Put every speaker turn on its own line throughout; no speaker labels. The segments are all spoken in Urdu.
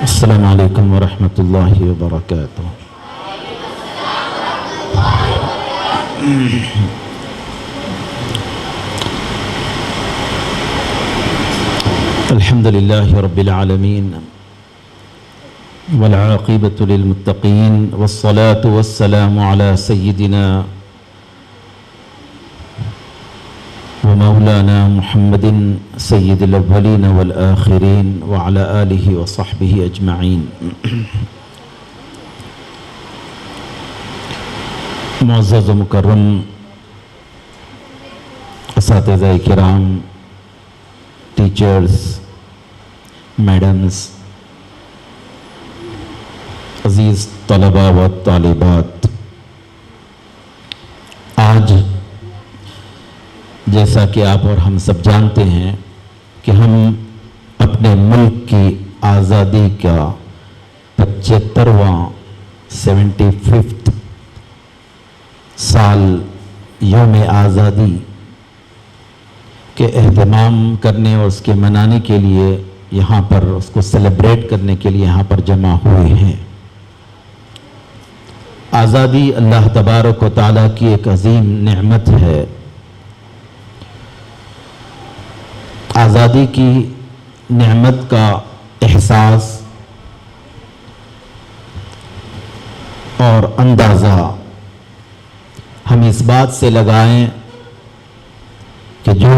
السلام علیکم ورحمۃ اللہ وبرکاتہ۔ الحمد للہ رب العالمین والعاقبۃ للمتقین والصلاة والسلام علی سیدنا ومولانا محمد سید الاولین والآخرین وعلی آلہ وصحبہ اجمعین۔ معزز و مکرم اساتذہ کرام، ٹیچرز، میڈمز، عزیز طلباء و طالبات، آج جیسا کہ آپ اور ہم سب جانتے ہیں کہ ہم اپنے ملک کی آزادی کا 75واں 75th سال یوم آزادی کے اہتمام کرنے اور اس کے منانے کے لیے یہاں پر اس کو سیلیبریٹ کرنے کے لیے یہاں پر جمع ہوئے ہیں۔ آزادی اللہ تبارک و تعالیٰ کی ایک عظیم نعمت ہے۔ آزادی کی نعمت کا احساس اور اندازہ ہم اس بات سے لگائیں کہ جو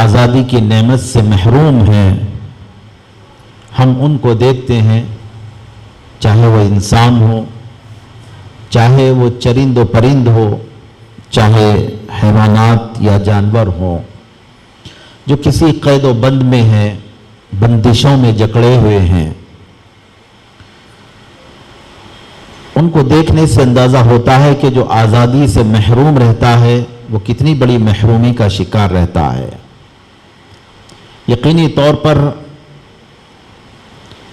آزادی کی نعمت سے محروم ہیں، ہم ان کو دیکھتے ہیں، چاہے وہ انسان ہو، چاہے وہ چرند و پرند ہو، چاہے حیوانات یا جانور ہوں، جو کسی قید و بند میں ہیں، بندشوں میں جکڑے ہوئے ہیں، ان کو دیکھنے سے اندازہ ہوتا ہے کہ جو آزادی سے محروم رہتا ہے وہ کتنی بڑی محرومی کا شکار رہتا ہے۔ یقینی طور پر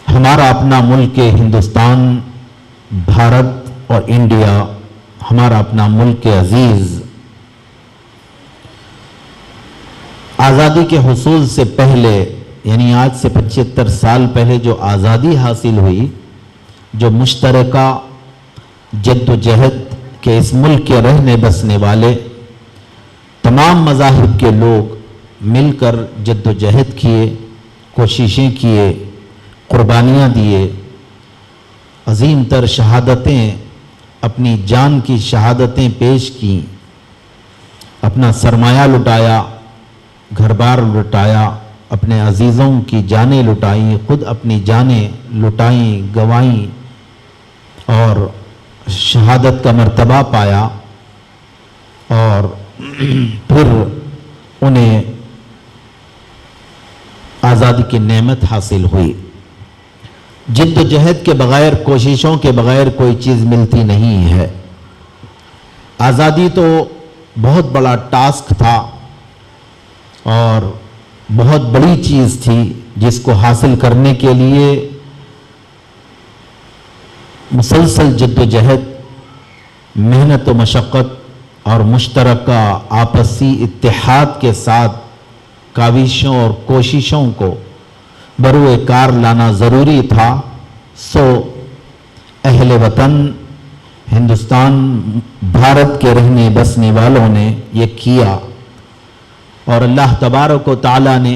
ہمارا اپنا ملک ہندوستان، بھارت اور انڈیا، ہمارا اپنا ملک عزیز، آزادی کے حصول سے پہلے، یعنی آج سے 75 سال پہلے جو آزادی حاصل ہوئی، جو مشترکہ جد و جہد کے اس ملک کے رہنے بسنے والے تمام مذاہب کے لوگ مل کر جد و جہد کیے، کوششیں کیے، قربانیاں دیے، عظیم تر شہادتیں، اپنی جان کی شہادتیں پیش کیں، اپنا سرمایہ لٹایا، گھر بار لٹایا، اپنے عزیزوں کی جانیں لٹائیں، خود اپنی جانیں لٹائیں، گوائیں اور شہادت کا مرتبہ پایا، اور پھر انہیں آزادی کی نعمت حاصل ہوئی۔ جد و جہد کے بغیر، کوششوں کے بغیر کوئی چیز ملتی نہیں ہے۔ آزادی تو بہت بڑا ٹاسک تھا اور بہت بڑی چیز تھی، جس کو حاصل کرنے کے لیے مسلسل جد و جہد، محنت و مشقت اور مشترکہ آپسی اتحاد کے ساتھ کاوشوں اور کوششوں کو بروئے کار لانا ضروری تھا۔ سو اہل وطن، ہندوستان، بھارت کے رہنے بسنے والوں نے یہ کیا، اور اللہ تبارک و تعالیٰ نے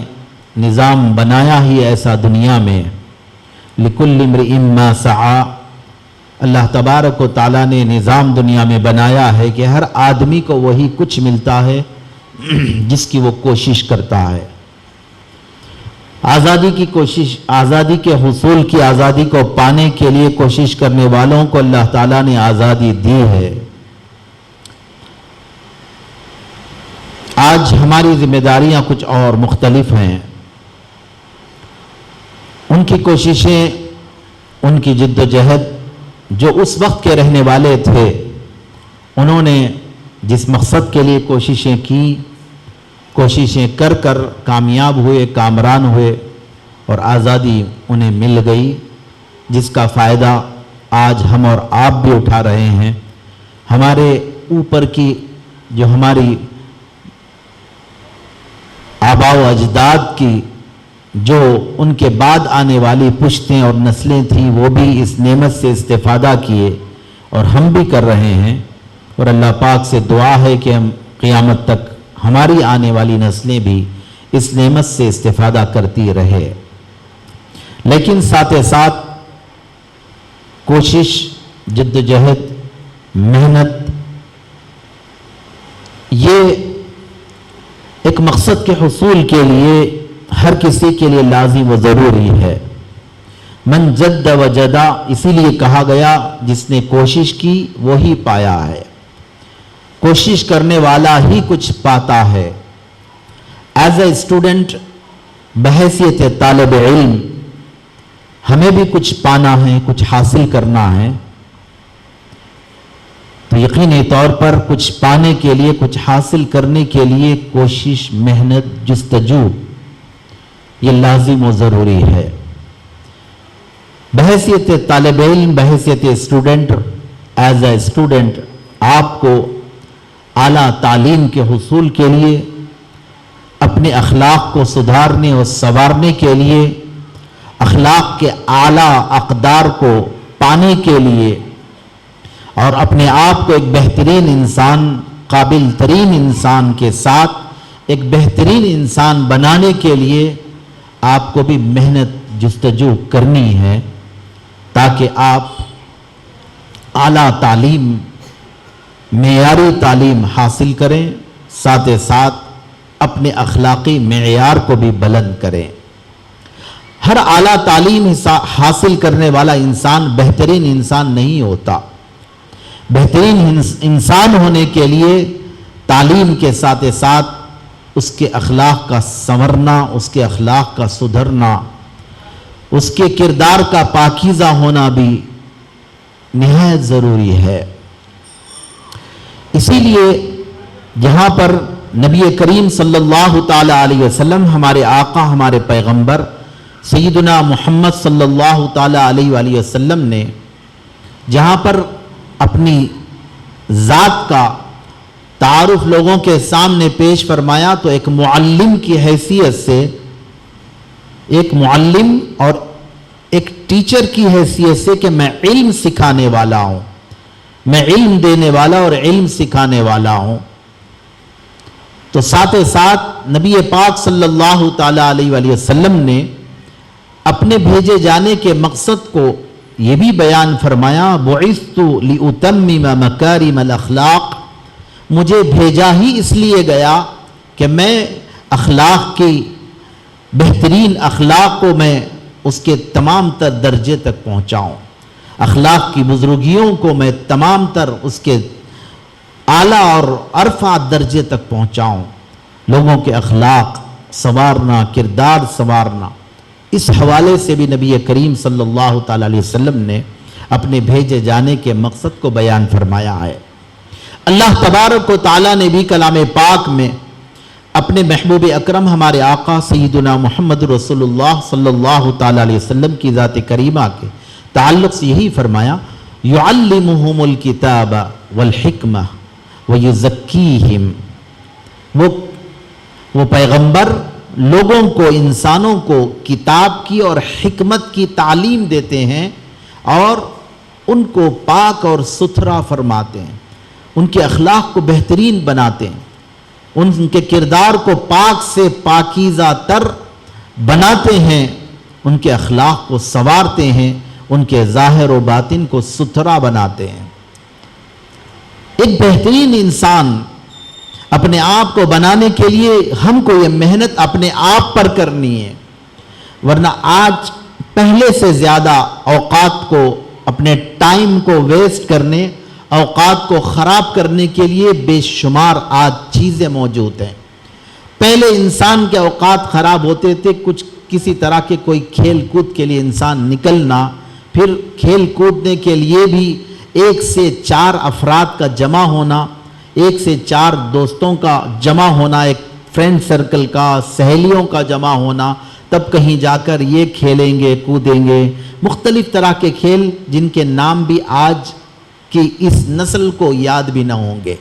نظام بنایا ہی ایسا دنیا میں، لِكُلِّ امْرِئٍ مَّا سَعَىٰ، اللہ تبارک و تعالیٰ نے نظام دنیا میں بنایا ہے کہ ہر آدمی کو وہی کچھ ملتا ہے جس کی وہ کوشش کرتا ہے۔ آزادی کی کوشش، آزادی کے حصول کی، آزادی کو پانے کے لیے کوشش کرنے والوں کو اللہ تعالیٰ نے آزادی دی ہے۔ آج ہماری ذمہ داریاں کچھ اور مختلف ہیں۔ ان کی کوششیں، ان کی جد و جہد، جو اس وقت کے رہنے والے تھے، انہوں نے جس مقصد کے لیے کوششیں کی، کوششیں کر کر کامیاب ہوئے، کامران ہوئے، اور آزادی انہیں مل گئی، جس کا فائدہ آج ہم اور آپ بھی اٹھا رہے ہیں۔ ہمارے اوپر کی جو ہماری آباء و اجداد کی جو ان کے بعد آنے والی پشتیں اور نسلیں تھیں وہ بھی اس نعمت سے استفادہ کیے اور ہم بھی کر رہے ہیں، اور اللہ پاک سے دعا ہے کہ ہم قیامت تک ہماری آنے والی نسلیں بھی اس نعمت سے استفادہ کرتی رہے۔ لیکن ساتھ ساتھ کوشش، جدوجہد، محنت، یہ ایک مقصد کے حصول کے لیے ہر کسی کے لیے لازم و ضروری ہے۔ من جد و جدا، اسی لیے کہا گیا جس نے کوشش کی وہی پایا ہے، کوشش کرنے والا ہی کچھ پاتا ہے۔ ایز اے اسٹوڈنٹ، بحیثیت طالب علم، ہمیں بھی کچھ پانا ہے، کچھ حاصل کرنا ہے، تو یقینی طور پر کچھ پانے کے لیے، کچھ حاصل کرنے کے لیے کوشش، محنت، جستجو یہ لازم و ضروری ہے۔ بحیثیت طالب علم، بحیثیت اسٹوڈنٹ، ایز اے اسٹوڈنٹ آپ کو اعلیٰ تعلیم کے حصول کے لیے، اپنے اخلاق کو سدھارنے اور سنوارنے کے لیے، اخلاق کے اعلیٰ اقدار کو پانے کے لیے، اور اپنے آپ کو ایک بہترین انسان، قابل ترین انسان کے ساتھ ایک بہترین انسان بنانے کے لیے آپ کو بھی محنت، جستجو کرنی ہے، تاکہ آپ اعلیٰ تعلیم، معیاری تعلیم حاصل کریں، ساتھ ساتھ اپنے اخلاقی معیار کو بھی بلند کریں۔ ہر اعلیٰ تعلیم حاصل کرنے والا انسان بہترین انسان نہیں ہوتا۔ بہترین انسان ہونے کے لیے تعلیم کے ساتھ ساتھ اس کے اخلاق کا سنورنا، اس کے اخلاق کا سدھرنا، اس کے کردار کا پاکیزہ ہونا بھی نہایت ضروری ہے۔ اسی لیے جہاں پر نبی کریم صلی اللہ تعالی علیہ وسلم، ہمارے آقا، ہمارے پیغمبر سیدنا محمد صلی اللہ تعالی علیہ وآلہ وسلم نے جہاں پر اپنی ذات کا تعارف لوگوں کے سامنے پیش فرمایا، تو ایک معلم کی حیثیت سے، ایک معلم اور ایک ٹیچر کی حیثیت سے کہ میں علم سکھانے والا ہوں، میں علم دینے والا اور علم سکھانے والا ہوں، تو ساتھ ساتھ نبی پاک صلی اللہ تعالی علیہ وآلہ وسلم نے اپنے بھیجے جانے کے مقصد کو یہ بھی بیان فرمایا، بعثت لأتمم مکارم الاخلاق، مجھے بھیجا ہی اس لیے گیا کہ میں اخلاق کی بہترین اخلاق کو میں اس کے تمام تر درجے تک پہنچاؤں، اخلاق کی بزرگیوں کو میں تمام تر اس کے اعلیٰ اور عرفہ درجے تک پہنچاؤں، لوگوں کے اخلاق سنوارنا، کردار سنوارنا، اس حوالے سے بھی نبی کریم صلی اللہ تعالی علیہ وسلم نے اپنے بھیجے جانے کے مقصد کو بیان فرمایا ہے۔ اللہ تبارک و تعالی نے بھی کلام پاک میں اپنے محبوب اکرم ہمارے آقا سیدنا محمد رسول اللہ صلی اللہ تعالی علیہ وسلم کی ذات کریمہ کے تعلق سے یہی فرمایا، یعلمہم الکتاب والحکمہ ویزکیہم، وہ پیغمبر لوگوں کو، انسانوں کو کتاب کی اور حکمت کی تعلیم دیتے ہیں اور ان کو پاک اور ستھرا فرماتے ہیں، ان کے اخلاق کو بہترین بناتے ہیں، ان کے کردار کو پاک سے پاکیزہ تر بناتے ہیں، ان کے اخلاق کو سنوارتے ہیں، ان کے ظاہر و باطن کو ستھرا بناتے ہیں۔ ایک بہترین انسان اپنے آپ کو بنانے کے لیے ہم کو یہ محنت اپنے آپ پر کرنی ہے، ورنہ آج پہلے سے زیادہ اوقات کو، اپنے ٹائم کو ویسٹ کرنے، اوقات کو خراب کرنے کے لیے بے شمار آج چیزیں موجود ہیں۔ پہلے انسان کے اوقات خراب ہوتے تھے، کچھ کسی طرح کے کوئی کھیل کود کے لیے انسان نکلنا، پھر کھیل کودنے کے لیے بھی 1 سے 4 افراد کا جمع ہونا، 1 سے 4 دوستوں کا جمع ہونا، ایک فرینڈ سرکل کا، سہیلیوں کا جمع ہونا، تب کہیں جا کر یہ کھیلیں گے، کودیں گے، مختلف طرح کے کھیل جن کے نام بھی آج کی اس نسل کو یاد بھی نہ ہوں گے،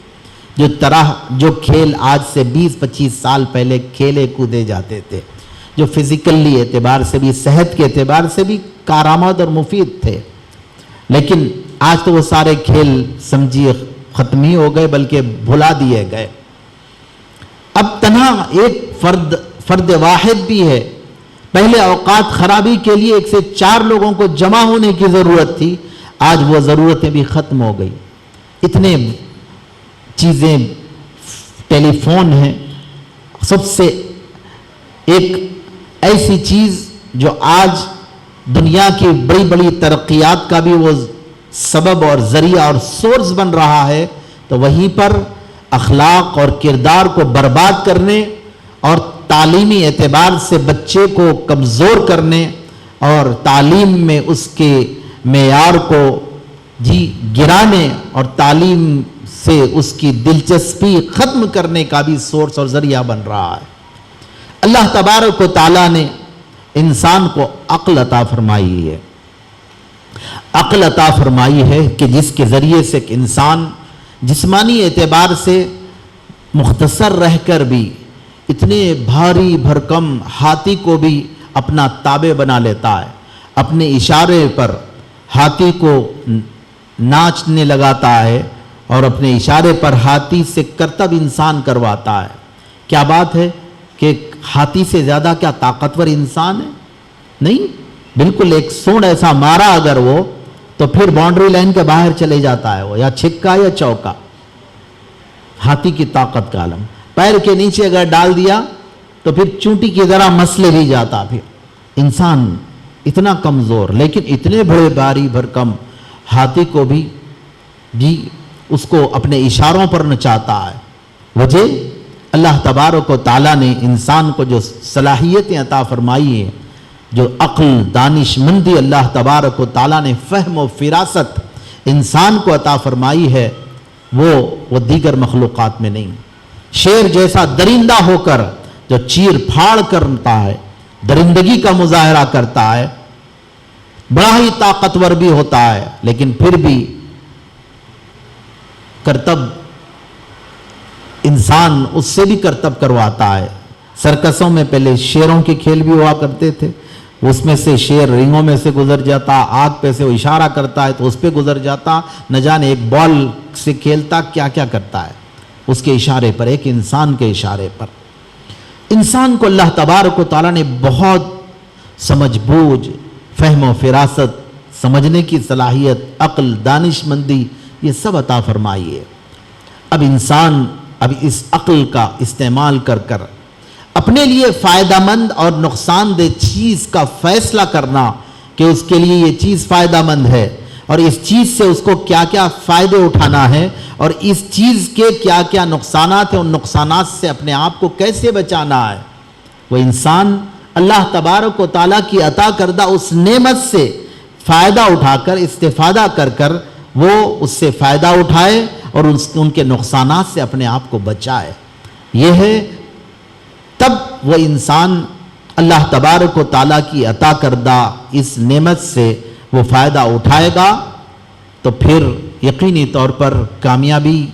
جو کھیل آج سے 20-25 سال پہلے کھیلے کودے جاتے تھے، جو فزیکلی اعتبار سے بھی صحت کے اعتبار سے بھی کارآمد اور مفید تھے، لیکن آج تو وہ سارے کھیل سمجھیے ختم ہی ہو گئے بلکہ بھلا دیے گئے۔ اب تنہا ایک فرد واحد بھی ہے، پہلے اوقات خرابی کے لیے 1 سے 4 لوگوں کو جمع ہونے کی ضرورت تھی، آج وہ ضرورتیں بھی ختم ہو گئی۔ اتنے چیزیں، ٹیلی فون ہیں، سب سے ایک ایسی چیز جو آج دنیا کی بڑی بڑی ترقیات کا بھی وہ سبب اور ذریعہ اور سورس بن رہا ہے، تو وہیں پر اخلاق اور کردار کو برباد کرنے اور تعلیمی اعتبار سے بچے کو کمزور کرنے اور تعلیم میں اس کے معیار کو گرانے اور تعلیم سے اس کی دلچسپی ختم کرنے کا بھی سورس اور ذریعہ بن رہا ہے۔ اللہ تبارک و تعالیٰ نے انسان کو عقل عطا فرمائی ہے، عقل عطا فرمائی ہے کہ جس کے ذریعے سے ایک انسان جسمانی اعتبار سے مختصر رہ کر بھی اتنے بھاری بھرکم ہاتھی کو بھی اپنا تابع بنا لیتا ہے، اپنے اشارے پر ہاتھی کو ناچنے لگاتا ہے اور اپنے اشارے پر ہاتھی سے کرتب انسان کرواتا ہے۔ کیا بات ہے کہ ہاتھی سے زیادہ کیا طاقتور انسان ہے؟ نہیں، بالکل ایک سونڈ ایسا مارا اگر وہ تو پھر باؤنڈری لائن کے باہر چلے جاتا ہے، وہ یا چھکا یا چوکا۔ ہاتھی کی طاقت کا عالم، پیر کے نیچے اگر ڈال دیا تو پھر چونٹی کی طرح مسلے بھی جاتا۔ پھر انسان اتنا کمزور، لیکن اتنے بڑے بھاری بھرکم ہاتھی کو بھی اس کو اپنے اشاروں پر نچاتا ہے۔ وجہ اللہ تبارک و تعالیٰ نے انسان کو جو صلاحیتیں عطا فرمائی ہیں، جو عقل، دانش مندی اللہ تبارک و تعالیٰ نے فہم و فراست انسان کو عطا فرمائی ہے، وہ دیگر مخلوقات میں نہیں۔ شیر جیسا درندہ ہو کر جو چیر پھاڑ کرتا ہے، درندگی کا مظاہرہ کرتا ہے، بڑا ہی طاقتور بھی ہوتا ہے، لیکن پھر بھی کرتب انسان اس سے بھی کرتب کرواتا ہے۔ سرکسوں میں پہلے شیروں کے کھیل بھی ہوا کرتے تھے، اس میں سے شیر رنگوں میں سے گزر جاتا، آگ پہ سے وہ اشارہ کرتا ہے تو اس پہ گزر جاتا، نہ جانے ایک بال سے کھیلتا، کیا کیا کرتا ہے اس کے اشارے پر، ایک انسان کے اشارے پر۔ انسان کو اللہ تبارک و تعالیٰ نے بہت سمجھ بوجھ، فہم و فراست، سمجھنے کی صلاحیت، عقل، دانش مندی، یہ سب عطا فرمائی ہے۔ اب انسان اس عقل کا استعمال کر کر اپنے لیے فائدہ مند اور نقصان دہ چیز کا فیصلہ کرنا کہ اس کے لیے یہ چیز فائدہ مند ہے اور اس چیز سے اس کو کیا کیا فائدے اٹھانا ہے اور اس چیز کے کیا کیا نقصانات ہیں، ان نقصانات سے اپنے آپ کو کیسے بچانا ہے، وہ انسان اللہ تبارک و تعالیٰ کی عطا کردہ اس نعمت سے فائدہ اٹھا کر، استفادہ کر کر وہ اس سے فائدہ اٹھائے اور ان کے نقصانات سے اپنے آپ کو بچائے۔ یہ ہے تب وہ انسان اللہ تبارک و تعالیٰ کی عطا کردہ اس نعمت سے وہ فائدہ اٹھائے گا تو پھر یقینی طور پر کامیابی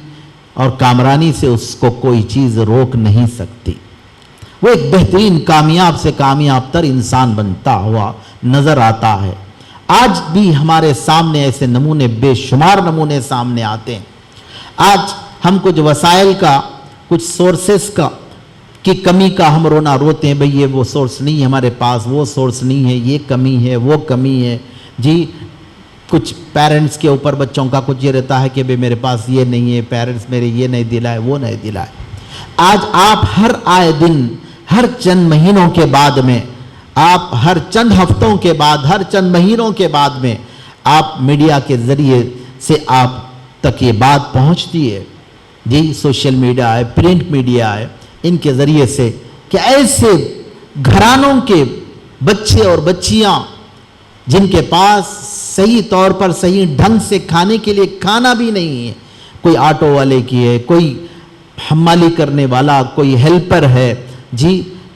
اور کامرانی سے اس کو کوئی چیز روک نہیں سکتی۔ وہ ایک بہترین کامیاب سے کامیاب تر انسان بنتا ہوا نظر آتا ہے۔ آج بھی ہمارے سامنے ایسے نمونے، بے شمار نمونے سامنے آتے ہیں۔ آج ہم کچھ وسائل کا، کچھ سورسز کی کمی کا ہم رونا روتے ہیں، بھئی یہ وہ سورس نہیں ہے ہمارے پاس، وہ سورس نہیں ہے، یہ کمی ہے، وہ کمی ہے۔ کچھ پیرنٹس کے اوپر بچوں کا کچھ یہ رہتا ہے کہ بھئی میرے پاس یہ نہیں ہے، پیرنٹس میرے یہ نہیں دلائے، وہ نہیں دلائے۔ آج آپ ہر آئے دن، ہر چند مہینوں کے بعد میں، آپ ہر چند ہفتوں کے بعد، ہر چند مہینوں کے بعد میں آپ میڈیا کے ذریعے سے آپ تک یہ بات پہنچتی ہے، سوشل میڈیا ہے، پرنٹ میڈیا ہے، ان کے ذریعے سے کہ ایسے گھرانوں کے بچے اور بچیاں جن کے پاس صحیح طور پر صحیح ڈھنگ سے کھانے کے لیے کھانا بھی نہیں ہے، کوئی آٹو والے کی ہے، کوئی حمالی کرنے والا، کوئی ہیلپر ہے،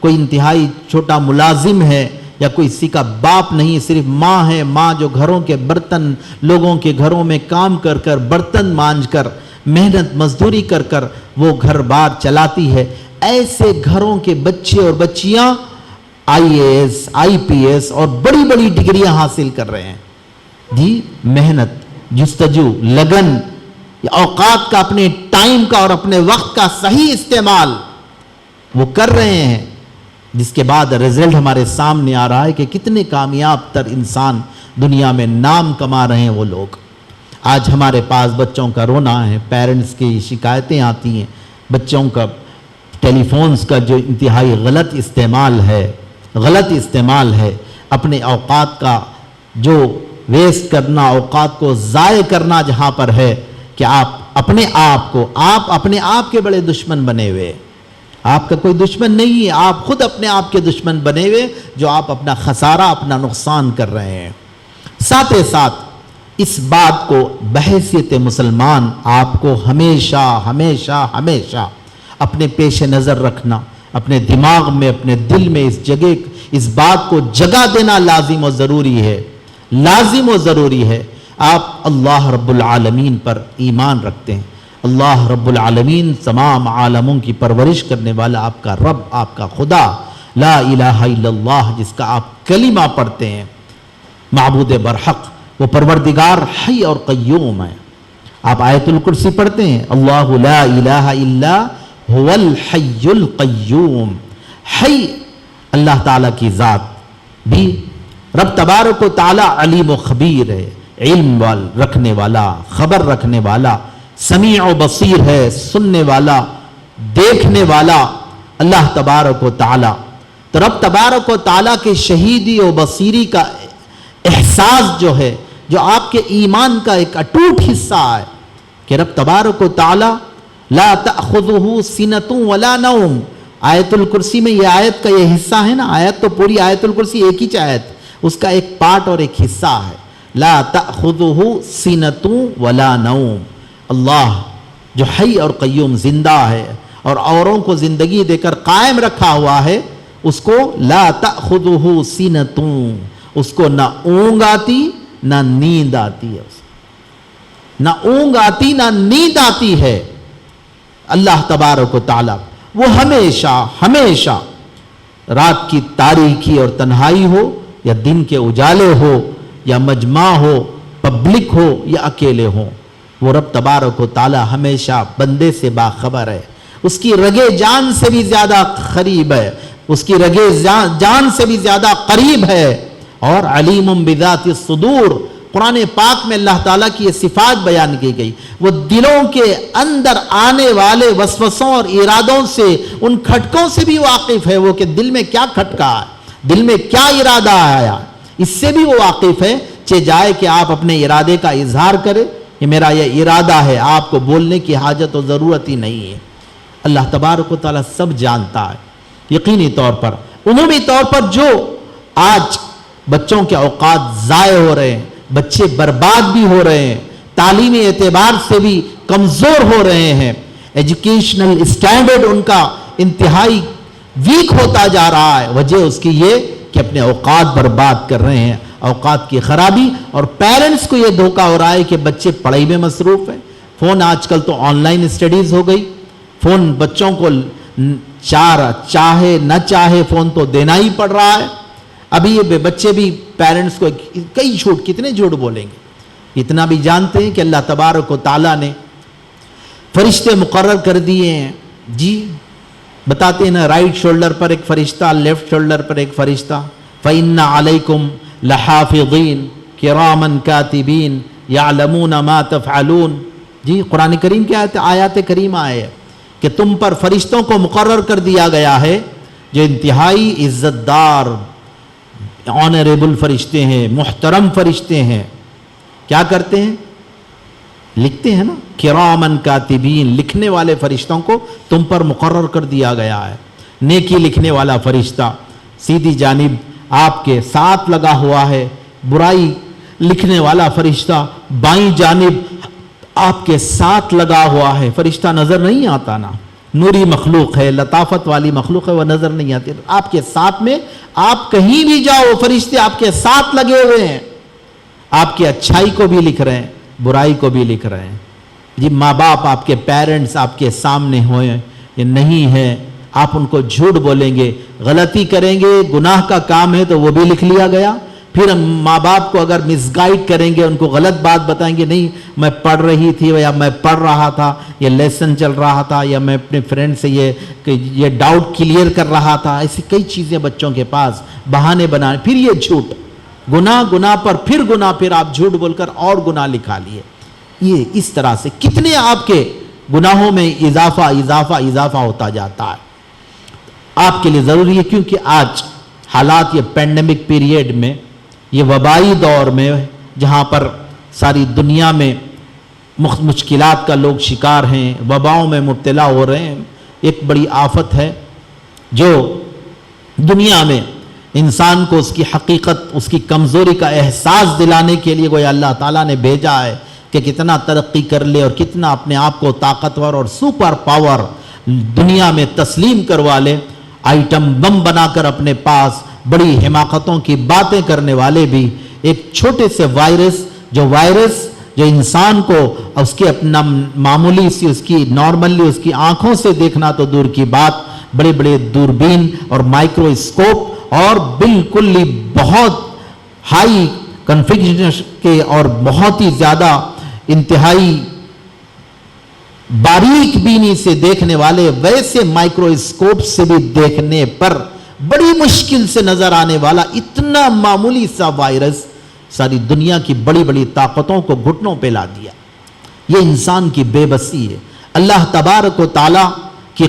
کوئی انتہائی چھوٹا ملازم ہے، یا کوئی کسی کا باپ نہیں، صرف ماں ہے، ماں جو گھروں کے برتن، لوگوں کے گھروں میں کام کر کر، برتن مانج کر، محنت مزدوری کر کر وہ گھر بار چلاتی ہے۔ ایسے گھروں کے بچے اور بچیاں IAS IPS اور بڑی بڑی ڈگریاں حاصل کر رہے ہیں جی. محنت، جستجو، لگن، اوقات کا، اپنے ٹائم کا اور اپنے وقت کا صحیح استعمال وہ کر رہے ہیں، جس کے بعد رزلٹ ہمارے سامنے آ رہا ہے کہ کتنے کامیاب تر انسان دنیا میں نام کما رہے ہیں وہ لوگ. آج ہمارے پاس بچوں کا رونا ہے، پیرنٹس کی شکایتیں آتی ہیں، بچوں کا ٹیلی فونز کا جو انتہائی غلط استعمال ہے، اپنے اوقات کا جو ویسٹ کرنا، اوقات کو ضائع کرنا جہاں پر ہے کہ آپ اپنے آپ کے بڑے دشمن بنے ہوئے. آپ کا کوئی دشمن نہیں ہے، آپ خود اپنے آپ کے دشمن بنے ہوئے جو آپ اپنا خسارہ، اپنا نقصان کر رہے ہیں. ساتھ ہی ساتھ اس بات کو بحیثیت مسلمان آپ کو ہمیشہ ہمیشہ ہمیشہ اپنے پیش نظر رکھنا، اپنے دماغ میں، اپنے دل میں اس بات کو جگہ دینا لازم و ضروری ہے. آپ اللہ رب العالمین پر ایمان رکھتے ہیں. اللہ رب العالمین تمام عالموں کی پرورش کرنے والا آپ کا رب، آپ کا خدا، لا الہ الا اللہ، جس کا آپ کلمہ پڑھتے ہیں، معبود برحق، وہ پروردگار حی اور قیوم ہے. آپ آیت الکرسی پڑھتے ہیں، اللہ لا الہ الا هو الحی القیوم. حی اللہ تعالیٰ کی ذات بھی، رب تبارک و تعالیٰ علیم و خبیر ہے، علم رکھنے والا، خبر رکھنے والا، سمیع و بصیر ہے، سننے والا، دیکھنے والا اللہ تبارک و تعالیٰ. تو رب تبارک و تعالیٰ کے شہیدی و بصیری کا احساس جو ہے، جو آپ کے ایمان کا ایک اٹوٹ حصہ ہے کہ رب تبارک و تعالیٰ لا تأخذہ سنۃ ولا نوم. آیت الکرسی میں یہ آیت کا یہ حصہ ہے نا، آیت تو پوری آیت الکرسی ایک ہی آیت، اس کا ایک پارٹ اور ایک حصہ ہے. لا تأخذہ سنۃ ولا نوم. اللہ جو حی اور قیوم زندہ ہے اور اوروں کو زندگی دے کر قائم رکھا ہوا ہے، اس کو لا تأخذہ سنۃ، اس کو نہ اونگ آتی نہ نیند آتی ہے، نہ اونگ آتی نہ نیند آتی ہے. اللہ تبارک و تعالیٰ وہ ہمیشہ ہمیشہ رات کی تاریکی اور تنہائی ہو یا دن کے اجالے ہو یا مجمع ہو، پبلک ہو یا اکیلے ہو، وہ رب تبارک و تعالیٰ ہمیشہ بندے سے باخبر ہے. اس کی رگے جان سے بھی زیادہ قریب ہے، اس کی رگے جان سے بھی زیادہ قریب ہے. اور علیم بذات الصدور، قرآن پاک میں اللہ تعالیٰ کی یہ صفات بیان کی گئی. وہ دلوں کے اندر آنے والے وسوسوں اور ارادوں سے، ان کھٹکوں سے بھی واقف ہے، وہ کہ دل میں کیا کھٹکا ہے، دل میں کیا ارادہ آیا، اس سے بھی وہ واقف ہے. جائے کہ آپ اپنے ارادے کا اظہار کرے کہ میرا یہ ارادہ ہے، آپ کو بولنے کی حاجت و ضرورت ہی نہیں ہے. اللہ تبارک و تعالیٰ سب جانتا ہے. یقینی طور پر، عمومی طور پر جو آج بچوں کے اوقات ضائع ہو رہے ہیں، بچے برباد بھی ہو رہے ہیں، تعلیمی اعتبار سے بھی کمزور ہو رہے ہیں، ایجوکیشنل اسٹینڈرڈ ان کا انتہائی ویک ہوتا جا رہا ہے، وجہ اس کی یہ کہ اپنے اوقات برباد کر رہے ہیں. اوقات کی خرابی، اور پیرنٹس کو یہ دھوکہ ہو رہا ہے کہ بچے پڑھائی میں مصروف ہیں. فون آج کل تو آن لائن اسٹڈیز ہو گئی، فون بچوں کو چاہے نہ چاہے فون تو دینا ہی پڑ رہا ہے. ابھی یہ بچے بھی پیرنٹس کو کتنے جھوٹ بولیں گے. اتنا بھی جانتے ہیں کہ اللہ تبارک و تعالیٰ نے فرشتے مقرر کر دیے ہیں. جی بتاتے ہیں نا، رائٹ شولڈر پر ایک فرشتہ، لیفٹ شولڈر پر ایک فرشتہ. فَإِنَّ عَلَيْكُمْ لَحَافِظِينَ كِرَامًا كَاتِبِينَ يَعْلَمُونَ مَا تَفْعَلُونَ. جی قرآن کریم کی آیات کریمہ ہے کہ تم پر فرشتوں کو مقرر کر دیا گیا ہے جو انتہائی عزت دار، آنریبل فرشتے ہیں، محترم فرشتے ہیں. کیا کرتے ہیں؟ لکھتے ہیں نا، کرامن کاتبین، لکھنے والے فرشتوں کو تم پر مقرر کر دیا گیا ہے. نیکی لکھنے والا فرشتہ سیدھی جانب آپ کے ساتھ لگا ہوا ہے، برائی لکھنے والا فرشتہ بائیں جانب آپ کے ساتھ لگا ہوا ہے. فرشتہ نظر نہیں آتا نا، نوری مخلوق ہے، لطافت والی مخلوق ہے، وہ نظر نہیں آتی. آپ کے ساتھ میں، آپ کہیں بھی جاؤ فرشتے آپ کے ساتھ لگے ہوئے ہیں، آپ کی اچھائی کو بھی لکھ رہے ہیں، برائی کو بھی لکھ رہے ہیں. جی ماں باپ، آپ کے پیرنٹس آپ کے سامنے ہوئے یا نہیں ہے، آپ ان کو جھوٹ بولیں گے، غلطی کریں گے، گناہ کا کام ہے تو وہ بھی لکھ لیا گیا۔ پھر ہم ماں باپ کو اگر مس گائیڈ کریں گے، ان کو غلط بات بتائیں گے، نہیں میں پڑھ رہی تھی یا میں پڑھ رہا تھا، یہ لیسن چل رہا تھا، یا میں اپنے فرینڈ سے یہ ڈاؤٹ کلیئر کر رہا تھا، ایسی کئی چیزیں بچوں کے پاس بہانے بنانے، پھر یہ جھوٹ، گناہ پر پھر گناہ، پھر آپ جھوٹ بول کر اور گناہ لکھا لیے۔ یہ اس طرح سے کتنے آپ کے گناہوں میں اضافہ ہوتا جاتا ہے۔ آپ کے لیے ضروری ہے، کیونکہ آج حالات یہ پینڈیمک پیریڈ میں، یہ وبائی دور میں، جہاں پر ساری دنیا میں مشکلات کا لوگ شکار ہیں، وباؤں میں مبتلا ہو رہے ہیں، ایک بڑی آفت ہے جو دنیا میں انسان کو اس کی حقیقت، اس کی کمزوری کا احساس دلانے کے لیے گویا اللہ تعالیٰ نے بھیجا ہے کہ کتنا ترقی کر لے اور کتنا اپنے آپ کو طاقتور اور سپر پاور دنیا میں تسلیم کروا لے۔ آئٹم بم بنا کر اپنے پاس بڑی حماقتوں کی باتیں کرنے والے بھی ایک چھوٹے سے وائرس جو انسان کو اس کے اپنا معمولی سی اس کی نارملی اس کی آنکھوں سے دیکھنا تو دور کی بات، بڑے بڑے دوربین اور مائکروسکوپ اور بالکل ہی بہت ہائی کنفیگریشن کے اور بہت ہی زیادہ انتہائی باریک بینی سے دیکھنے والے ویسے مائکروسکوپ سے بھی دیکھنے پر بڑی مشکل سے نظر آنے والا اتنا معمولی سا وائرس ساری دنیا کی بڑی بڑی طاقتوں کو گھٹنوں پہ لا دیا۔ یہ انسان کی بے بسی ہے۔ اللہ تبارک و تعالی کی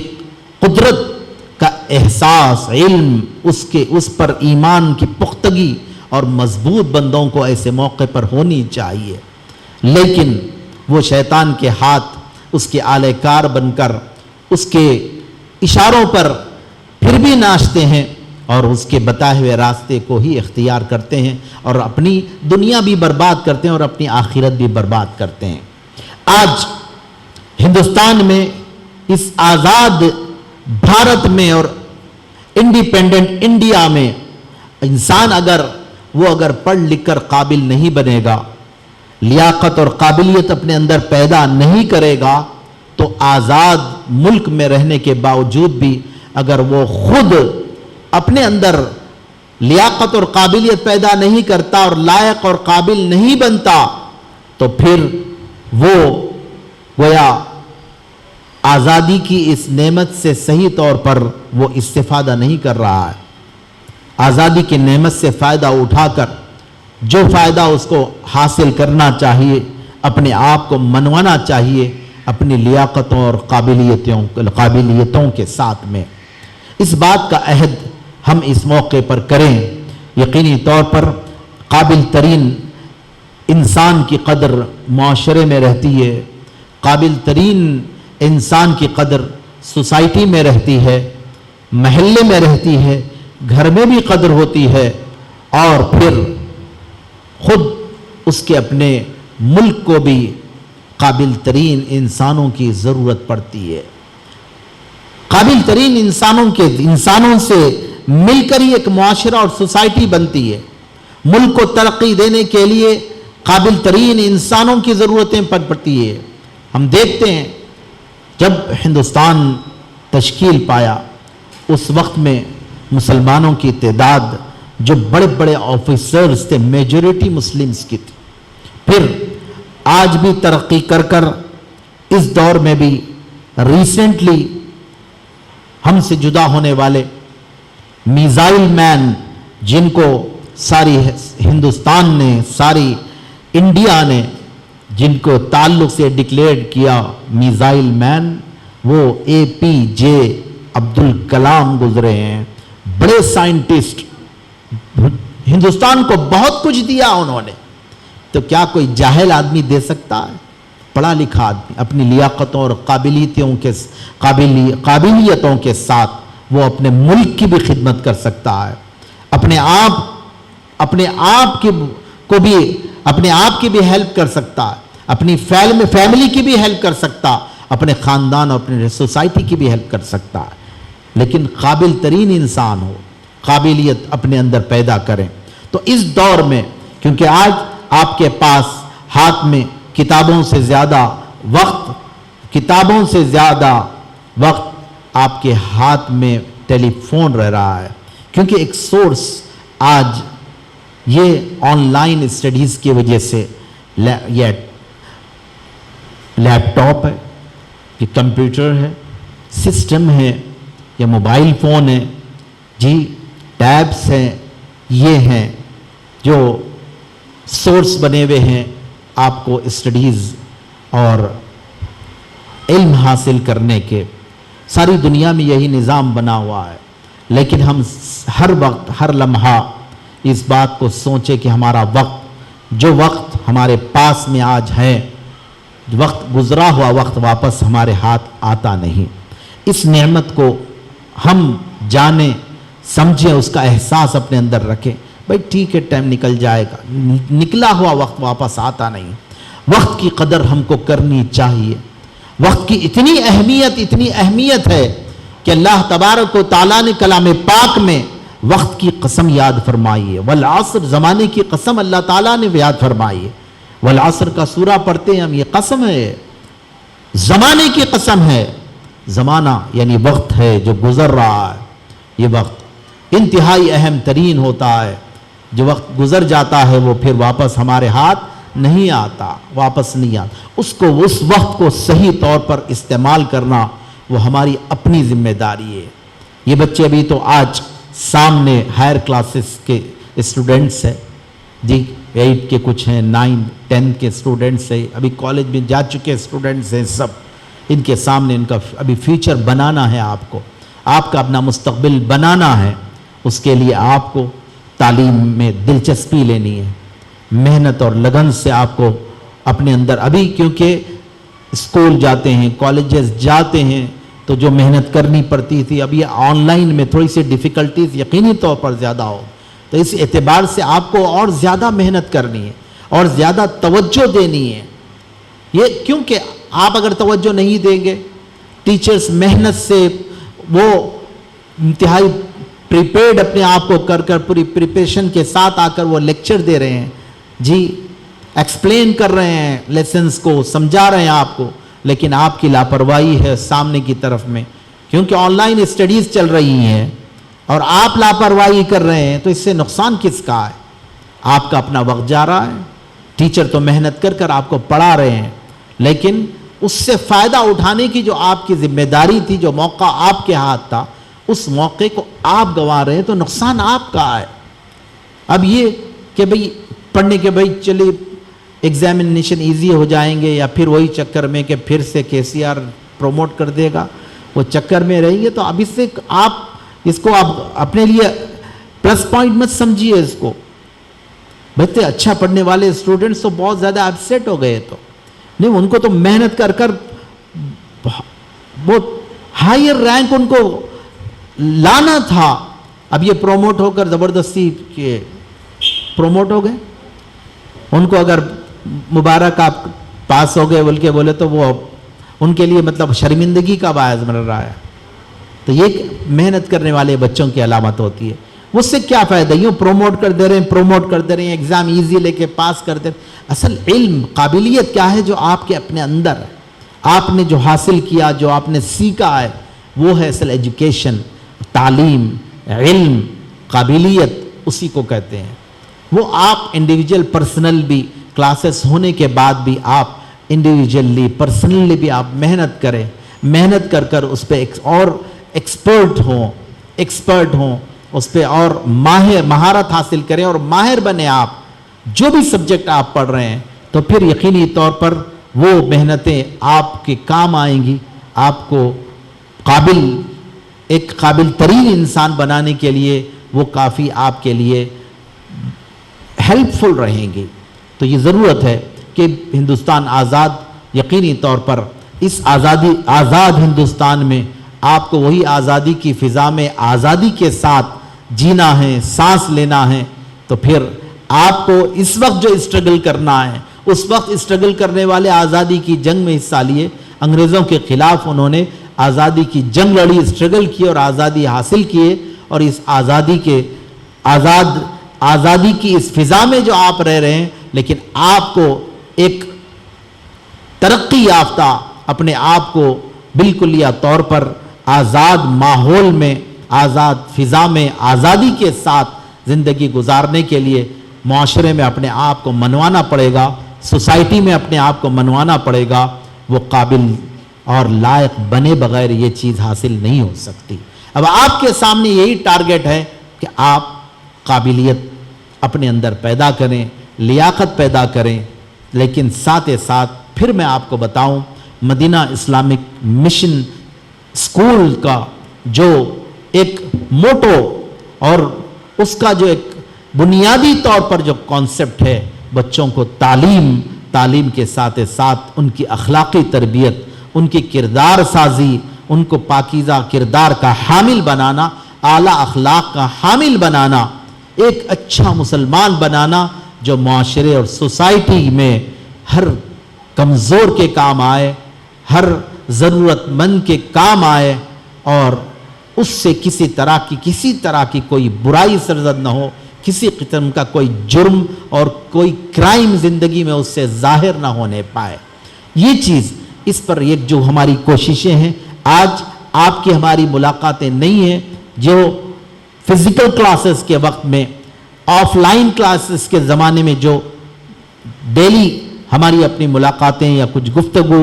قدرت کا احساس، علم، اس پر ایمان کی پختگی اور مضبوط بندوں کو ایسے موقع پر ہونی چاہیے، لیکن وہ شیطان کے ہاتھ اس کے آلے کار بن کر اس کے اشاروں پر پھر بھی ناچتے ہیں اور اس کے بتائے ہوئے راستے کو ہی اختیار کرتے ہیں اور اپنی دنیا بھی برباد کرتے ہیں اور اپنی آخرت بھی برباد کرتے ہیں۔ آج ہندوستان میں اس آزاد بھارت میں اور انڈیپینڈنٹ انڈیا میں انسان اگر پڑھ لکھ کر قابل نہیں بنے گا، لیاقت اور قابلیت اپنے اندر پیدا نہیں کرے گا، تو آزاد ملک میں رہنے کے باوجود بھی اگر وہ خود اپنے اندر لیاقت اور قابلیت پیدا نہیں کرتا اور لائق اور قابل نہیں بنتا، تو پھر وہ گویا آزادی کی اس نعمت سے صحیح طور پر وہ استفادہ نہیں کر رہا ہے۔ آزادی کی نعمت سے فائدہ اٹھا کر جو فائدہ اس کو حاصل کرنا چاہیے، اپنے آپ کو منوانا چاہیے اپنی لیاقتوں اور قابلیتوں کے ساتھ میں۔ اس بات کا عہد ہم اس موقع پر کریں۔ یقینی طور پر قابل ترین انسان کی قدر معاشرے میں رہتی ہے، قابل ترین انسان کی قدر سوسائٹی میں رہتی ہے، محلے میں رہتی ہے، گھر میں بھی قدر ہوتی ہے، اور پھر خود اس کے اپنے ملک کو بھی قابل ترین انسانوں کی ضرورت پڑتی ہے۔ قابل ترین انسانوں سے مل کر ہی ایک معاشرہ اور سوسائٹی بنتی ہے۔ ملک کو ترقی دینے کے لیے قابل ترین انسانوں کی ضرورتیں پڑتی ہے۔ ہم دیکھتے ہیں جب ہندوستان تشکیل پایا اس وقت میں مسلمانوں کی تعداد جو بڑے بڑے آفیسرز تھے میجورٹی مسلمز کی تھی، پھر آج بھی ترقی کر اس دور میں بھی ریسنٹلی ہم سے جدا ہونے والے میزائل مین، جن کو ساری ہندوستان نے، ساری انڈیا نے جن کو تعلق سے ڈکلیئر کیا میزائل مین، وہ APJ عبد الکلام گزرے ہیں۔ بڑے سائنٹسٹ، ہندوستان کو بہت کچھ دیا انہوں نے، تو کیا کوئی جاہل آدمی دے سکتا ہے؟ پڑھا لکھا آدمی اپنی لیاقتوں اور قابلیتوں کے ساتھ وہ اپنے ملک کی بھی خدمت کر سکتا ہے، اپنے آپ کی بھی ہیلپ کر سکتا ہے، اپنی فیملی کی بھی ہیلپ کر سکتا، اپنے خاندان اور اپنے سوسائٹی کی بھی ہیلپ کر سکتا ہے، لیکن قابل ترین انسان ہو، قابلیت اپنے اندر پیدا کریں۔ تو اس دور میں کیونکہ آج آپ کے پاس ہاتھ میں کتابوں سے زیادہ وقت آپ کے ہاتھ میں ٹیلی فون رہ رہا ہے، کیونکہ ایک سورس آج یہ آن لائن اسٹڈیز کی وجہ سے یہ لیپ ٹاپ ہے، یہ کمپیوٹر ہے، سسٹم ہے، یا موبائل فون ہے، جی ٹیبس ہیں، یہ ہیں جو سورس بنے ہوئے ہیں آپ کو اسٹڈیز اور علم حاصل کرنے کے۔ ساری دنیا میں یہی نظام بنا ہوا ہے، لیکن ہم ہر وقت ہر لمحہ اس بات کو سوچیں کہ ہمارا جو وقت ہمارے پاس میں آج ہے، وقت گزرا ہوا وقت واپس ہمارے ہاتھ آتا نہیں۔ اس نعمت کو ہم جانیں، سمجھیں، اس کا احساس اپنے اندر رکھیں۔ بھائی ٹھیک ہے، ٹائم نکل جائے گا، نکلا ہوا وقت واپس آتا نہیں۔ وقت کی قدر ہم کو کرنی چاہیے۔ وقت کی اتنی اہمیت ہے کہ اللہ تبارک و تعالیٰ نے کلام پاک میں وقت کی قسم یاد فرمائی ہے۔ والعصر، زمانے کی قسم اللہ تعالیٰ نے یاد فرمائی ہے۔ والعصر کا سورہ پڑھتے ہیں ہم، یہ قسم ہے، زمانے کی قسم ہے۔ زمانہ یعنی وقت ہے جو گزر رہا ہے، یہ وقت انتہائی اہم ترین ہوتا ہے۔ جو وقت گزر جاتا ہے وہ پھر واپس ہمارے ہاتھ نہیں آتا، واپس نہیں آتا۔ اس وقت کو صحیح طور پر استعمال کرنا وہ ہماری اپنی ذمہ داری ہے۔ یہ بچے ابھی تو آج سامنے ہائر کلاسز کے اسٹوڈنٹس ہیں، جی 8 کے کچھ ہیں، 9 10 کے اسٹوڈنٹس ہیں، ابھی کالج میں جا چکے اسٹوڈنٹس ہیں، سب ان کے سامنے ان کا ابھی فیوچر بنانا ہے۔ آپ کو آپ کا اپنا مستقبل بنانا ہے، اس کے لیے آپ کو تعلیم میں دلچسپی لینی ہے، محنت اور لگن سے آپ کو اپنے اندر ابھی، کیونکہ اسکول جاتے ہیں، کالجز جاتے ہیں تو جو محنت کرنی پڑتی تھی، اب یہ آن لائن میں تھوڑی سی ڈیفیکلٹیز یقینی طور پر زیادہ ہو، تو اس اعتبار سے آپ کو اور زیادہ محنت کرنی ہے اور زیادہ توجہ دینی ہے۔ یہ کیونکہ آپ اگر توجہ نہیں دیں گے، ٹیچرز محنت سے وہ انتہائی پریپیئرڈ اپنے آپ کو کر پوری پریپریشن کے ساتھ آ کر وہ لیکچر دے رہے ہیں، جی ایکسپلین کر رہے ہیں، لیسنز کو سمجھا رہے ہیں آپ کو، لیکن آپ کی لاپرواہی ہے سامنے کی طرف میں، کیونکہ آن لائن اسٹڈیز چل رہی ہیں اور آپ لاپرواہی کر رہے ہیں، تو اس سے نقصان کس کا ہے؟ آپ کا اپنا وقت جا رہا ہے۔ ٹیچر تو محنت کر آپ کو پڑھا رہے ہیں، لیکن اس سے فائدہ اٹھانے کی جو آپ کی ذمہ داری تھی، جو موقع آپ کے ہاتھ تھا، اس موقع کو آپ گنوا رہے ہیں، تو نقصان آپ کا ہے۔ اب یہ کہ بھئی پڑھنے کے بھئی چلے ایگزامینیشن ایزی ہو جائیں گے، یا پھر وہی چکر میں کہ پھر سے KCR پروموٹ کر دے گا، وہ چکر میں رہیں گے، تو اب اس سے آپ اس کو آپ اپنے لیے پلس پوائنٹ مت سمجھیے اس کو۔ بہتے اچھا پڑھنے والے اسٹوڈنٹس تو بہت زیادہ اپسیٹ ہو گئے، تو نہیں، ان کو تو محنت کر بہت ہائر رینک ان کو لانا تھا، اب یہ پروموٹ ہو کر زبردستی کہ پروموٹ ہو گئے۔ ان کو اگر مبارک آپ پاس ہو گئے بولے تو وہ ان کے لیے مطلب شرمندگی کا باعث بن رہا ہے۔ تو یہ محنت کرنے والے بچوں کی علامت ہوتی ہے۔ اس سے کیا فائدہ؟ یوں پروموٹ کر دے رہے ہیں، ایگزام ایزی لے کے پاس کر دے رہے ہیں۔ اصل علم، قابلیت کیا ہے جو آپ کے اپنے اندر ہے، آپ نے جو حاصل کیا، جو آپ نے سیکھا ہے، وہ ہے اصل ایجوکیشن، تعلیم، علم، قابلیت، اسی کو کہتے ہیں۔ وہ آپ انڈیویجول پرسنل بھی کلاسز ہونے کے بعد بھی آپ انڈیویجولی پرسنلی بھی آپ محنت کریں، محنت کر اس پہ اور ایکسپرٹ ہوں اس پہ، اور مہارت حاصل کریں اور ماہر بنے آپ جو بھی سبجیکٹ آپ پڑھ رہے ہیں، تو پھر یقینی طور پر وہ محنتیں آپ کے کام آئیں گی، آپ کو ایک قابل ترین انسان بنانے کے لیے وہ کافی آپ کے لیے ہیلپ فل رہیں گی۔ تو یہ ضرورت ہے کہ ہندوستان آزاد، یقینی طور پر اس آزاد ہندوستان میں آپ کو وہی آزادی کی فضا میں آزادی کے ساتھ جینا ہے، سانس لینا ہے۔ تو پھر آپ کو اس وقت جو اسٹرگل کرنا ہے، اس وقت اسٹرگل کرنے والے آزادی کی جنگ میں حصہ لیے، انگریزوں کے خلاف انہوں نے آزادی کی جنگ لڑی، اسٹرگل کی اور آزادی حاصل کیے، اور اس آزادی کی اس فضا میں جو آپ رہ رہے ہیں، لیکن آپ کو ایک ترقی یافتہ اپنے آپ کو بالکلیہ طور پر آزاد ماحول میں، آزاد فضا میں آزادی کے ساتھ زندگی گزارنے کے لیے معاشرے میں اپنے آپ کو منوانا پڑے گا، سوسائٹی میں اپنے آپ کو منوانا پڑے گا، وہ قابل اور لائق بنے بغیر یہ چیز حاصل نہیں ہو سکتی۔ اب آپ کے سامنے یہی ٹارگٹ ہے کہ آپ قابلیت اپنے اندر پیدا کریں، لیاقت پیدا کریں، لیکن ساتھ ساتھ پھر میں آپ کو بتاؤں مدینہ اسلامک مشن اسکول کا جو ایک موٹو اور اس کا جو ایک بنیادی طور پر جو کانسیپٹ ہے، بچوں کو تعلیم کے ساتھ ساتھ ان کی اخلاقی تربیت، ان کی کردار سازی، ان کو پاکیزہ کردار کا حامل بنانا، اعلیٰ اخلاق کا حامل بنانا، ایک اچھا مسلمان بنانا جو معاشرے اور سوسائٹی میں ہر کمزور کے کام آئے، ہر ضرورت مند کے کام آئے، اور اس سے کسی طرح کی کوئی برائی سرزد نہ ہو، کسی قسم کا کوئی جرم اور کوئی کرائم زندگی میں اس سے ظاہر نہ ہونے پائے۔ یہ چیز، اس پر ایک جو ہماری کوششیں ہیں، آج آپ کی ہماری ملاقاتیں نہیں ہیں جو فزیکل کلاسز کے وقت میں، آف لائن کلاسز کے زمانے میں جو ڈیلی ہماری اپنی ملاقاتیں یا کچھ گفتگو،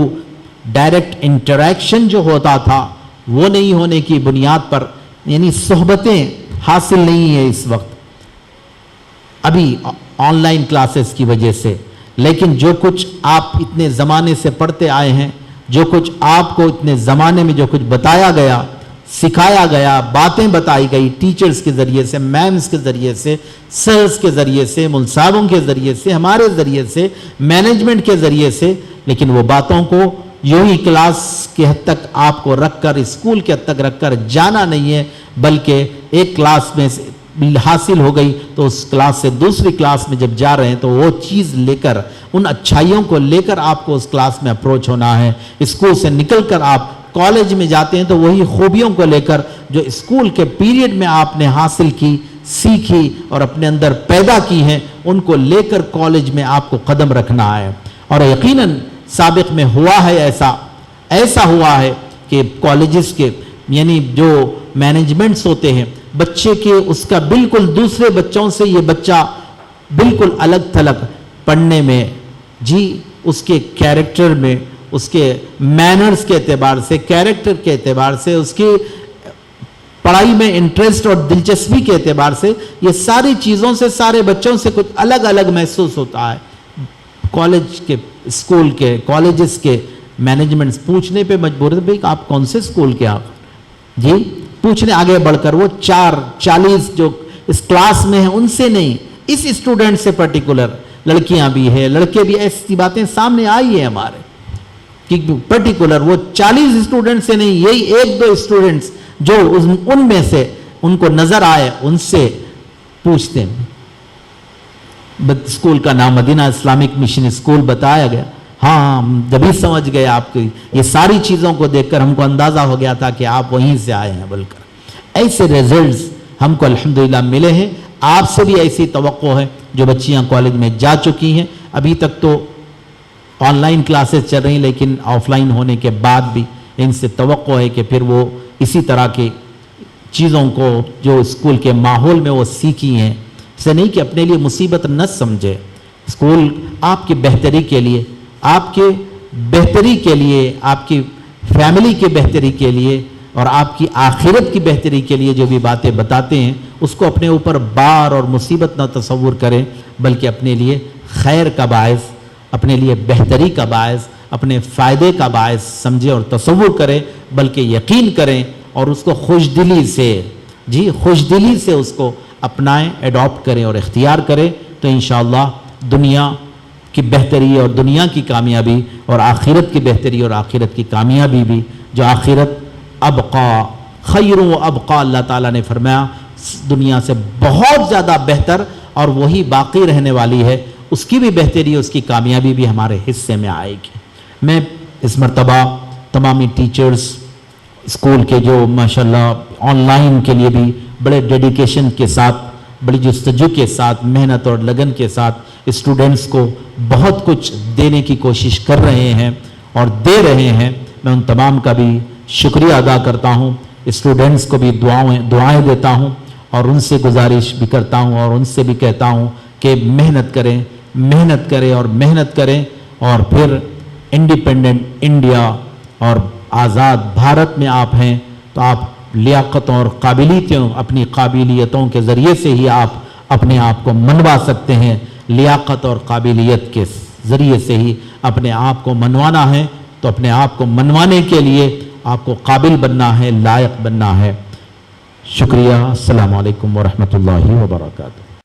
ڈائریکٹ انٹریکشن جو ہوتا تھا، وہ نہیں ہونے کی بنیاد پر، یعنی صحبتیں حاصل نہیں ہیں اس وقت ابھی آن لائن کلاسز کی وجہ سے۔ لیکن جو کچھ آپ اتنے زمانے سے پڑھتے آئے ہیں، جو کچھ آپ کو اتنے زمانے میں جو کچھ بتایا گیا، سکھایا گیا، باتیں بتائی گئی ٹیچرز کے ذریعے سے، میمز کے ذریعے سے، سرز کے ذریعے سے، ملصابوں کے ذریعے سے، ہمارے ذریعے سے، مینجمنٹ کے ذریعے سے، لیکن وہ باتوں کو یوں ہی کلاس کے حد تک آپ کو رکھ کر، اسکول کے حد تک رکھ کر جانا نہیں ہے، بلکہ ایک کلاس میں حاصل ہو گئی تو اس کلاس سے دوسری کلاس میں جب جا رہے ہیں تو وہ چیز لے کر، ان اچھائیوں کو لے کر آپ کو اس کلاس میں اپروچ ہونا ہے۔ اسکول سے نکل کر آپ کالج میں جاتے ہیں تو وہی خوبیوں کو لے کر جو اسکول کے پیریڈ میں آپ نے حاصل کی، سیکھی اور اپنے اندر پیدا کی ہیں، ان کو لے کر کالج میں آپ کو قدم رکھنا ہے۔ اور یقیناً سابق میں ہوا ہے ایسا ہوا ہے کہ کالجز کے یعنی جو مینجمنٹس ہوتے ہیں، بچے کے اس کا بالکل دوسرے بچوں سے یہ بچہ بالکل الگ تھلگ پڑھنے میں، جی اس کے کیریکٹر میں، اس کے مینرز کے اعتبار سے، کیریکٹر کے اعتبار سے، اس کی پڑھائی میں انٹرسٹ اور دلچسپی کے اعتبار سے، یہ ساری چیزوں سے سارے بچوں سے کچھ الگ الگ محسوس ہوتا ہے۔ کالج کے، اسکول کے، کالجز کے مینجمنٹس پوچھنے پہ مجبور ہے، بھئی آپ کون سے اسکول کے آپ؟ جی پوچھنے آگے بڑھ کر وہ 40 جو اس کلاس میں ہیں ان سے نہیں، اس اسٹوڈنٹ سے پرٹیکولر، لڑکیاں بھی ہیں، لڑکے بھی، ایسی باتیں سامنے آئی ہیں ہمارے کہ پرٹیکولر وہ 40 اسٹوڈنٹ سے نہیں، یہی 1-2 اسٹوڈنٹس جو ان میں سے ان کو نظر آئے ان سے پوچھتے ہیں۔ اسکول کا نام مدینہ اسلامک مشن اسکول بتایا گیا، ہاں جبھی سمجھ گئے آپ کی یہ ساری چیزوں کو دیکھ کر ہم کو اندازہ ہو گیا تھا کہ آپ وہیں سے آئے ہیں بول کر۔ ایسے ریزلٹس ہم کو الحمدللہ ملے ہیں، آپ سے بھی ایسی توقع ہے جو بچیاں کالج میں جا چکی ہیں۔ ابھی تک تو آن لائن کلاسز چل رہی ہیں، لیکن آف لائن ہونے کے بعد بھی ان سے توقع ہے کہ پھر وہ اسی طرح کی چیزوں کو جو اسکول کے ماحول میں وہ سیکھی ہیں، اسے نہیں کہ اپنے لیے مصیبت نہ سمجھے۔ اسکول آپ کی بہتری کے لیے، آپ کے بہتری کے لیے، آپ کی فیملی کے بہتری کے لیے اور آپ کی آخرت کی بہتری کے لیے جو بھی باتیں بتاتے ہیں، اس کو اپنے اوپر بار اور مصیبت نہ تصور کریں، بلکہ اپنے لیے خیر کا باعث، اپنے لیے بہتری کا باعث، اپنے فائدے کا باعث سمجھیں اور تصور کریں، بلکہ یقین کریں اور اس کو خوش دلی سے اس کو اپنائیں، ایڈاپٹ کریں اور اختیار کریں، تو انشاءاللہ دنیا کی بہتری اور دنیا کی کامیابی اور آخرت کی بہتری اور آخرت کی کامیابی بھی، جو آخرت ابقا خیر و ابقا، اللہ تعالیٰ نے فرمایا دنیا سے بہت زیادہ بہتر اور وہی باقی رہنے والی ہے، اس کی بھی بہتری، اس کی کامیابی بھی ہمارے حصے میں آئے گی۔ میں اس مرتبہ تمامی ٹیچرز، اسکول کے جو ماشاءاللہ آن لائن کے لیے بھی بڑے ڈیڈیکیشن کے ساتھ، بڑی جستجو کے ساتھ، محنت اور لگن کے ساتھ اسٹوڈنٹس کو بہت کچھ دینے کی کوشش کر رہے ہیں اور دے رہے ہیں، میں ان تمام کا بھی شکریہ ادا کرتا ہوں، اسٹوڈنٹس کو بھی دعائیں دیتا ہوں اور ان سے گزارش بھی کرتا ہوں اور ان سے بھی کہتا ہوں کہ محنت کریں اور محنت کریں، اور پھر انڈیپینڈنٹ انڈیا اور آزاد بھارت میں آپ ہیں تو آپ لیاقتوں اور اپنی قابلیتوں کے ذریعے سے ہی آپ اپنے آپ کو منوا سکتے ہیں، لیاقت اور قابلیت کے ذریعے سے ہی اپنے آپ کو منوانا ہے، تو اپنے آپ کو منوانے کے لیے آپ کو قابل بننا ہے، لائق بننا ہے۔ شکریہ، السلام علیکم ورحمۃ اللہ وبرکاتہ۔